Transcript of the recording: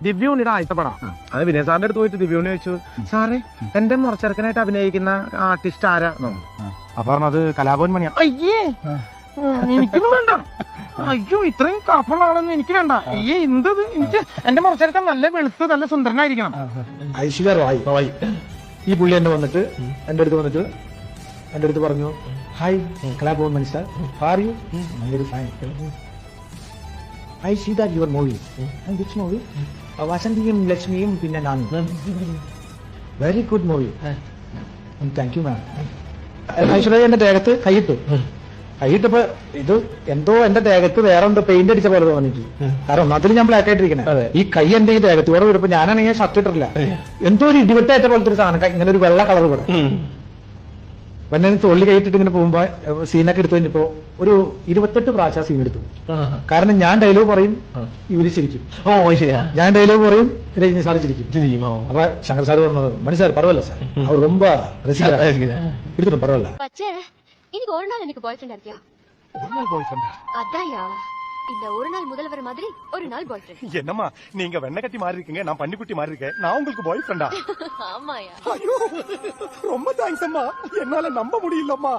ദിവ്യൂണിയുടെ ആദ്യത്തെ പടം. അത് വിനയ സാറിന്റെ അടുത്ത് പോയിട്ട് ദിവ്യൂണി ചോദിച്ചു, സാറേ എന്റെ മുറച്ചെറുക്കനായിട്ട് അഭിനയിക്കുന്ന ആർട്ടിസ്റ്റ് ആരാ? അപ്പൊ പറഞ്ഞത് കലാഭവൻ മണിയാ. അയ്യേ എനിക്കൊന്നും വേണ്ട, അയ്യോ ഇത്രയും കഫളാണെന്ന് എനിക്ക് വേണ്ട. അയ്യേ എന്തത്, എനിക്ക് എന്റെ മുറച്ചെറുക്കൻ നല്ല വെളുത്ത് നല്ല സുന്ദരനായിരിക്കണം. ഐശ്വര്യ റോയ് ഈ പുള്ളി എന്നെ വന്നിട്ട് എന്റെ അടുത്ത് പറഞ്ഞു, hi Kalabhavan Mani sir, are you? I see that your movie. And which movie? Vasanthiyum Lakshmiyum പിന്നെ നാനും. Very good movie. And thank you ma'am. Aishwarya എന്റെ ദേഹത്ത് കൈയിട്ടപ്പോ ഇത് എന്തോ എന്റെ ദേഹത്ത് വേറെ എന്തോ പെയിന്റ് അടിച്ച പോലെ തോന്നിട്ട്. കാരണം ഒന്നാമതിൽ ഞാൻ ബ്ലാക്ക് ആയിട്ടിരിക്കണേ, ഈ കൈ എന്റെ ഈ ദേഹത്ത് ഇവിടെ വരുമ്പോ ഞാനാണെങ്കിൽ ഷർട്ട് ഇട്ടിട്ടില്ല, എന്തോ ഒരു ഇടിവെട്ടേറ്റ പോലത്തെ ഒരു സാധനം, ഇങ്ങനെ ഒരു വെള്ള കളർ ഇവിടെ. പിന്നെ തൊള്ളി കൈയിട്ടിട്ട് ഇങ്ങനെ പോകുമ്പോ സീനൊക്കെ എടുത്തു കഴിഞ്ഞപ്പോ ഒരു 28 പ്രാവശ്യം സീൻ എടുത്തു. കാരണം ഞാൻ ഡയലോഗ് പറയും, ഇവര് ചിരിക്കും. ഞാൻ ഡയലോഗ് പറയും, രജനി സാർ ചിരിക്കും. അപ്പൊ ശങ്കർ സാർ പറഞ്ഞത്, മണി സാർ പരവല്ല സാർ, അവർ ரொம்ப എടുത്തിട്ട് പരവല്ല. இன்னைக்கு ஒரு நாள் எனக்கு பாய் ஃப்ரெண்ட் இருக்கியா? ஒரு நாள் பாய் ஃப்ரெண்ட்? அதான்யா, இந்த ஒரு நாள் முதல்வர் மாதிரி ஒரு நாள் பாய் ஃப்ரெண்ட். என்னம்மா நீங்க வெண்ணை கட்டி மாறி இருக்கீங்க, நான் பன்னிக்குட்டி மாறி இருக்கேன், நான் உங்களுக்கு பாய் ஃப்ரெண்டா? ஆமாயா. ஐயோ ரொம்ப தேங்க்ஸ் அம்மா, என்னால நம்ப முடியலம்மா.